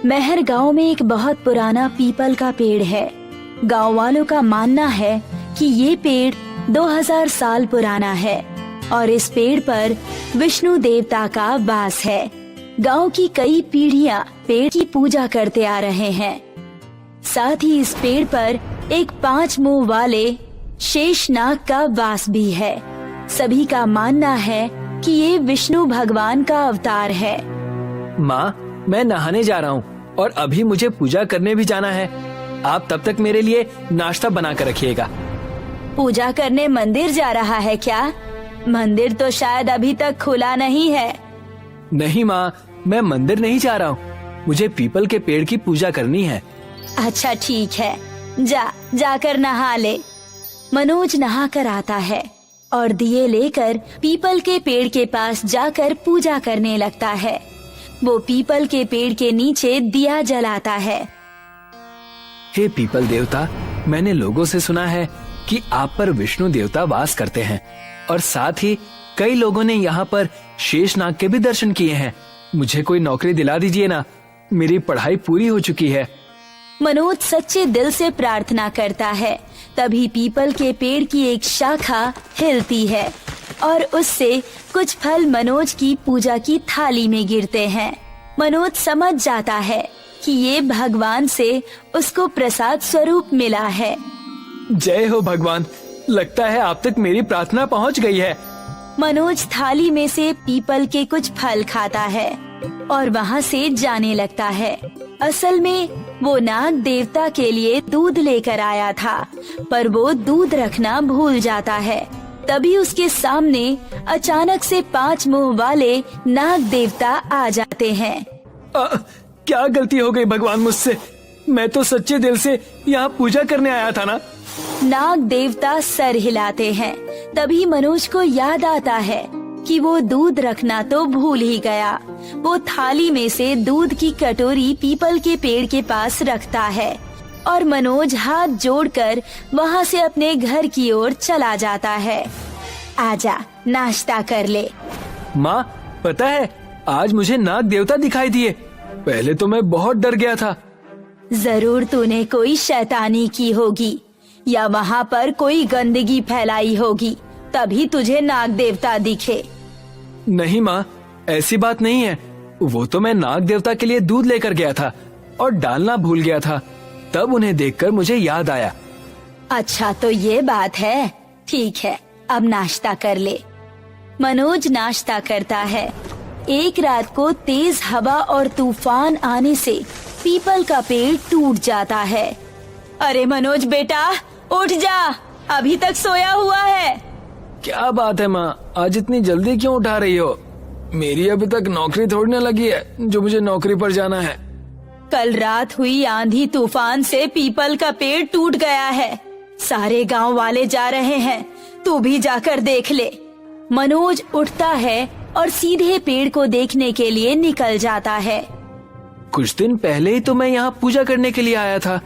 महर गांव में एक बहुत पुराना पीपल का पेड़ है। गांव वालों का मानना है कि ये पेड़ 2000 साल पुराना है और इस पेड़ पर विष्णु देवता का वास है। गांव की कई पीढ़ियां पेड़ की पूजा करते आ रहे हैं। साथ ही इस पेड़ पर एक 5 मुंह वाले शेषनाग का वास भी है। सभी का मानना है कि ये विष्णु भगवान का अवतार है। माँ, मैं नहाने जा रहा हूँ और अभी मुझे पूजा करने भी जाना है। आप तब तक मेरे लिए नाश्ता बना कर रखिएगा। पूजा करने मंदिर जा रहा है क्या? मंदिर तो शायद अभी तक खुला नहीं है। नहीं माँ, मैं मंदिर नहीं जा रहा हूँ। मुझे पीपल के पेड़ की पूजा करनी है। अच्छा ठीक है, जाकर नहा ले। मनोज नहा कर आता है और दिए लेकर पीपल के पेड़ के पास जाकर पूजा करने लगता है। वो पीपल के पेड़ के नीचे दिया जलाता है। हे पीपल देवता, मैंने लोगों से सुना है कि आप पर विष्णु देवता वास करते हैं और साथ ही कई लोगों ने यहाँ पर शेषनाग के भी दर्शन किए हैं। मुझे कोई नौकरी दिला दीजिए ना, मेरी पढ़ाई पूरी हो चुकी है। मनोज सच्चे दिल से प्रार्थना करता है। तभी पीपल के पेड़ की एक शाखा हिलती है और उससे कुछ फल मनोज की पूजा की थाली में गिरते हैं। मनोज समझ जाता है कि ये भगवान से उसको प्रसाद स्वरूप मिला है। जय हो भगवान, लगता है आप तक मेरी प्रार्थना पहुँच गई है। मनोज थाली में से पीपल के कुछ फल खाता है और वहाँ से जाने लगता है। असल में वो नाग देवता के लिए दूध लेकर आया था, पर वो दूध रखना भूल जाता है। तभी उसके सामने अचानक से 5 मुंह वाले नाग देवता आ जाते हैं। क्या गलती हो गई भगवान मुझसे? मैं तो सच्चे दिल से यहाँ पूजा करने आया था ना। नाग देवता सर हिलाते हैं। तभी मनोज को याद आता है कि वो दूध रखना तो भूल ही गया। वो थाली में से दूध की कटोरी पीपल के पेड़ के पास रखता है और मनोज हाथ जोड़कर वहाँ से अपने घर की ओर चला जाता है। आजा, नाश्ता कर ले। माँ, पता है आज मुझे नाग देवता दिखाई दिए। पहले तो मैं बहुत डर गया था। जरूर तूने कोई शैतानी की होगी या वहाँ पर कोई गंदगी फैलाई होगी, तभी तुझे नाग देवता दिखे। नहीं माँ, ऐसी बात नहीं है। वो तो मैं नाग देवता के लिए दूध लेकर गया था और डालना भूल गया था, तब उन्हें देखकर मुझे याद आया। अच्छा तो ये बात है, ठीक है, अब नाश्ता कर ले। मनोज नाश्ता करता है। एक रात को तेज हवा और तूफान आने से पीपल का पेड़ टूट जाता है। अरे मनोज बेटा, उठ जा, अभी तक सोया हुआ है। क्या बात है माँ, आज इतनी जल्दी क्यों उठा रही हो? मेरी अभी तक नौकरी थोड़ी ना लगी है जो मुझे नौकरी पर जाना है। कल रात हुई आंधी तूफान से पीपल का पेड़ टूट गया है। सारे गांव वाले जा रहे हैं, तू भी जाकर देख ले। मनोज उठता है और सीधे पेड़ को देखने के लिए निकल जाता है। कुछ दिन पहले ही तो मैं यहाँ पूजा करने के लिए आया था।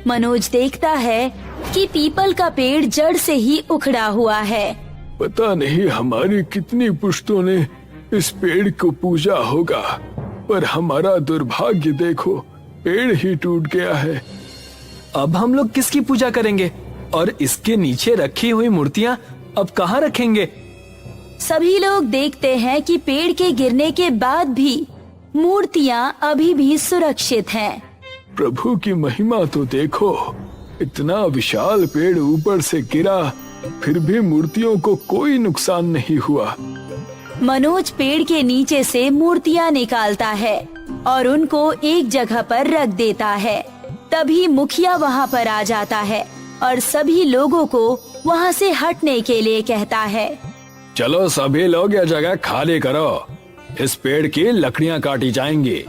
मनोज देखता है कि पीपल का पेड़ जड़ से ही उखड़ा हुआ है। पता नहीं हमारी कितनी पुश्तों ने इस पेड़ को पूजा होगा, पर हमारा दुर्भाग्य देखो, पेड़ ही टूट गया है। अब हम लोग किसकी पूजा करेंगे और इसके नीचे रखी हुई मूर्तियाँ अब कहाँ रखेंगे? सभी लोग देखते हैं कि पेड़ के गिरने के बाद भी मूर्तियाँ अभी भी सुरक्षित हैं। प्रभु की महिमा तो देखो, इतना विशाल पेड़ ऊपर से गिरा, फिर भी मूर्तियों को कोई नुकसान नहीं हुआ। मनोज पेड़ के नीचे से मूर्तियाँ निकालता है और उनको एक जगह पर रख देता है। तभी मुखिया वहाँ पर आ जाता है और सभी लोगों को वहाँ से हटने के लिए कहता है। चलो सभी लोग यह जगह खाली करो, इस पेड़ की लकड़ियाँ काटी जाएंगी।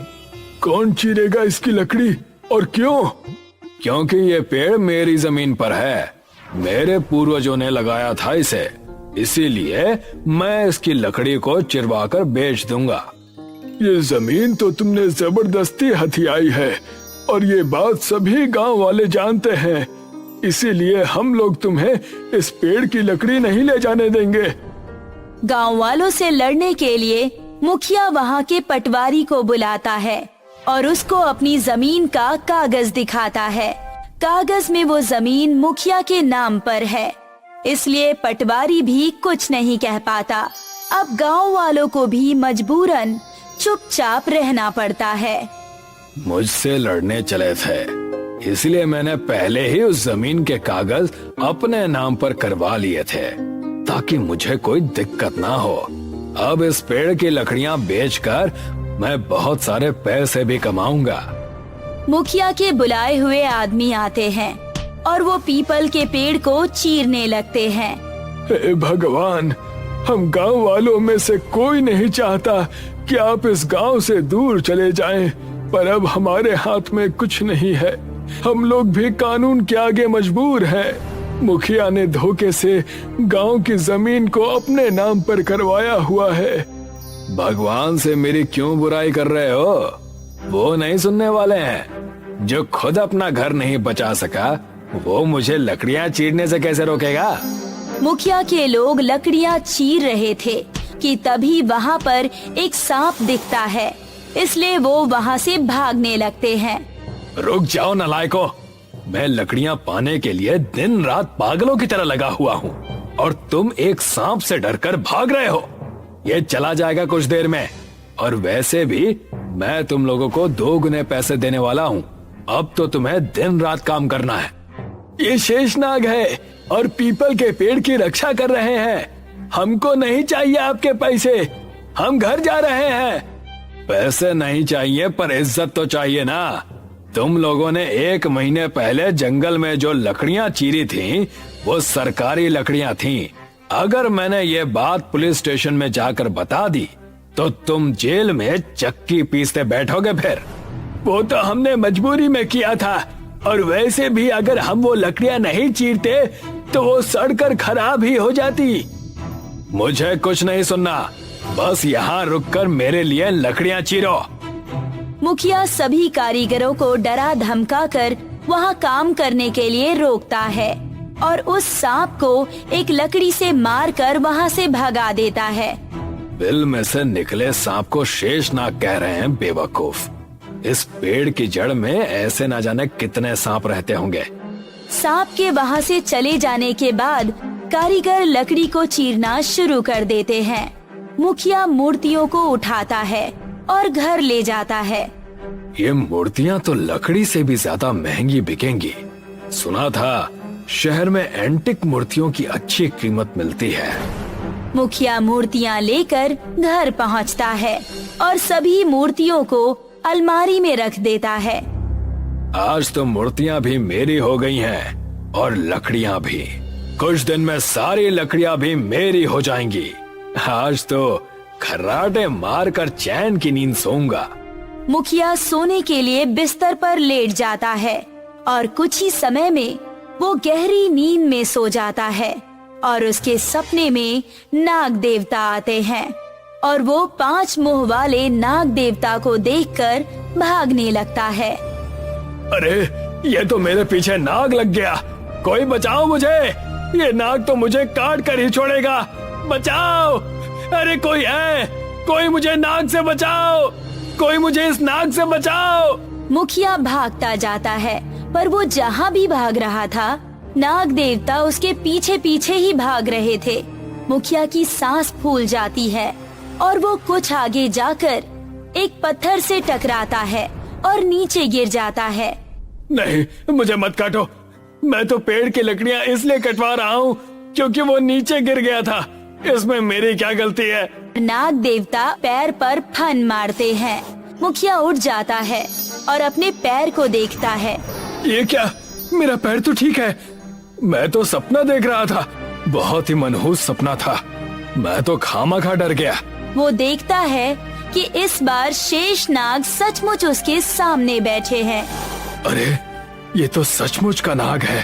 कौन चीरेगा इसकी लकड़ी और क्यों? क्योंकि ये पेड़ मेरी जमीन पर है, मेरे पूर्वजों ने लगाया था इसे, इसीलिए मैं इसकी लकड़ी को चिरवाकर बेच दूंगा। ये जमीन तो तुमने जबरदस्ती हथियाई है और ये बात सभी गांव वाले जानते हैं, इसीलिए हम लोग तुम्हें इस पेड़ की लकड़ी नहीं ले जाने देंगे। गांव वालों से लड़ने के लिए मुखिया वहाँ के पटवारी को बुलाता है और उसको अपनी जमीन का कागज दिखाता है। कागज में वो जमीन मुखिया के नाम पर है, इसलिए पटवारी भी कुछ नहीं कह पाता। अब गांव वालों को भी मजबूरन चुपचाप रहना पड़ता है। मुझसे लड़ने चले थे, इसलिए मैंने पहले ही उस जमीन के कागज अपने नाम पर करवा लिए थे, ताकि मुझे कोई दिक्कत ना हो। अब इस पेड़ की लकड़ियां बेचकर मैं बहुत सारे पैसे भी कमाऊंगा। मुखिया के बुलाए हुए आदमी आते हैं और वो पीपल के पेड़ को चीरने लगते हैं। हे भगवान, हम गांव वालों में से कोई नहीं चाहता कि आप इस गांव से दूर चले जाएं, पर अब हमारे हाथ में कुछ नहीं है। हम लोग भी कानून के आगे मजबूर हैं। मुखिया ने धोखे से गांव की जमीन को अपने नाम पर करवाया हुआ है। भगवान से मेरी क्यों बुराई कर रहे हो? वो नहीं सुनने वाले हैं। जो खुद अपना घर नहीं बचा सका, वो मुझे लकड़ियां चीरने से कैसे रोकेगा? मुखिया के लोग लकड़ियां चीर रहे थे कि तभी वहाँ पर एक सांप दिखता है, इसलिए वो वहाँ से भागने लगते हैं। रुक जाओ नालायकों, मैं लकड़ियां पाने के लिए दिन रात पागलों की तरह लगा हुआ हूँ, और तुम एक सांप से डरकर भाग रहे हो। ये चला जाएगा कुछ देर में, और वैसे भी मैं तुम लोगों को 2 गुने पैसे देने वाला हूँ। अब तो तुम्हें दिन रात काम करना है। ये शेषनाग है और पीपल के पेड़ की रक्षा कर रहे हैं। हमको नहीं चाहिए आपके पैसे, हम घर जा रहे हैं। पैसे नहीं चाहिए पर इज्जत तो चाहिए ना। तुम लोगों ने 1 महीने पहले जंगल में जो लकड़ियां चीरी थीं, वो सरकारी लकड़ियां थीं। अगर मैंने ये बात पुलिस स्टेशन में जाकर बता दी तो तुम जेल में चक्की पीसते बैठोगे। फिर वो तो हमने मजबूरी में किया था, और वैसे भी अगर हम वो लकड़ियां नहीं चीरते तो वो सड़कर खराब ही हो जाती। मुझे कुछ नहीं सुनना, बस यहाँ रुककर मेरे लिए लकड़ियां चीरो। मुखिया सभी कारीगरों को डरा धमका कर वहाँ काम करने के लिए रोकता है और उस सांप को एक लकड़ी से मारकर वहाँ से भगा देता है। बिल में से निकले सांप को शेषनाग कह रहे हैं बेवकूफ। इस पेड़ की जड़ में ऐसे ना जाने कितने सांप रहते होंगे। सांप के वहाँ से चले जाने के बाद कारीगर लकड़ी को चीरना शुरू कर देते हैं। मुखिया मूर्तियों को उठाता है और घर ले जाता है। ये मूर्तियाँ तो लकड़ी से भी ज्यादा महंगी बिकेंगी। सुना था शहर में एंटिक मूर्तियों की अच्छी कीमत मिलती है। मुखिया मूर्तियाँ लेकर घर पहुँचता है और सभी मूर्तियों को अलमारी में रख देता है। आज तो मूर्तियाँ भी मेरी हो गई हैं और लकड़ियाँ भी। कुछ दिन में सारी लकड़ियाँ भी मेरी हो जाएंगी। आज तो खर्राटे मारकर चैन की नींद सोऊंगा। मुखिया सोने के लिए बिस्तर पर लेट जाता है और कुछ ही समय में वो गहरी नींद में सो जाता है और उसके सपने में नाग देवता आते हैं और वो 5 मुंह वाले नाग देवता को देखकर भागने लगता है। अरे ये तो मेरे पीछे नाग लग गया, कोई बचाओ मुझे। ये नाग तो मुझे काट कर ही छोड़ेगा, बचाओ। अरे कोई है, कोई मुझे नाग से बचाओ, कोई मुझे इस नाग से बचाओ। मुखिया भागता जाता है, पर वो जहाँ भी भाग रहा था नाग देवता उसके पीछे पीछे ही भाग रहे थे। मुखिया की सांस फूल जाती है और वो कुछ आगे जाकर एक पत्थर से टकराता है और नीचे गिर जाता है। नहीं, मुझे मत काटो। मैं तो पेड़ की लकड़ियाँ इसलिए कटवा रहा हूँ क्योंकि वो नीचे गिर गया था। इसमें मेरी क्या गलती है? नाग देवता पैर पर फन मारते हैं। मुखिया उठ जाता है और अपने पैर को देखता है। ये क्या? मेरा पैर तो ठीक है। मैं तो सपना देख रहा था, बहुत ही मनहूस सपना था। मैं तो खामखा डर गया। वो देखता है कि इस बार शेषनाग सचमुच उसके सामने बैठे हैं। अरे ये तो सचमुच का नाग है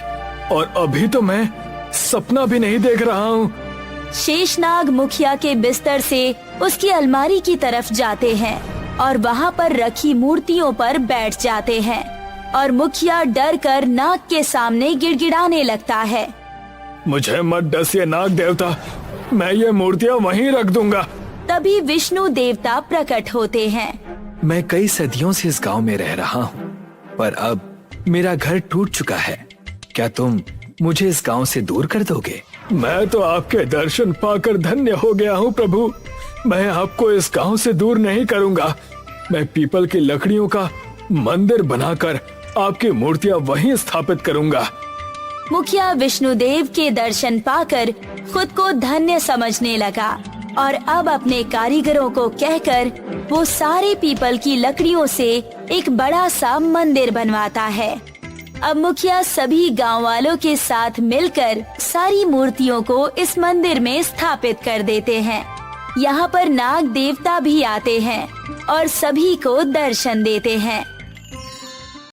और अभी तो मैं सपना भी नहीं देख रहा हूँ। शेषनाग मुखिया के बिस्तर से उसकी अलमारी की तरफ जाते हैं और वहाँ पर रखी मूर्तियों पर बैठ जाते हैं और मुखिया डर कर नाग के सामने गिड़गिड़ाने लगता है। मुझे मत डसिए नाग देवता, मैं ये मूर्तियाँ वहीं रख दूंगा। तभी विष्णु देवता प्रकट होते हैं। मैं कई सदियों से इस गांव में रह रहा हूँ, पर अब मेरा घर टूट चुका है। क्या तुम मुझे इस गांव से दूर कर दोगे? मैं तो आपके दर्शन पाकर धन्य हो गया हूँ प्रभु। मैं आपको इस गांव से दूर नहीं करूँगा। मैं पीपल की लकड़ियों का मंदिर बनाकर आपकी मूर्तियाँ वहीं स्थापित करूँगा। मुखिया विष्णुदेव के दर्शन पाकर खुद को धन्य समझने लगा और अब अपने कारीगरों को कहकर वो सारे पीपल की लकड़ियों से एक बड़ा सा मंदिर बनवाता है। अब मुखिया सभी गांव वालों के साथ मिलकर सारी मूर्तियों को इस मंदिर में स्थापित कर देते हैं। यहाँ पर नाग देवता भी आते हैं और सभी को दर्शन देते हैं।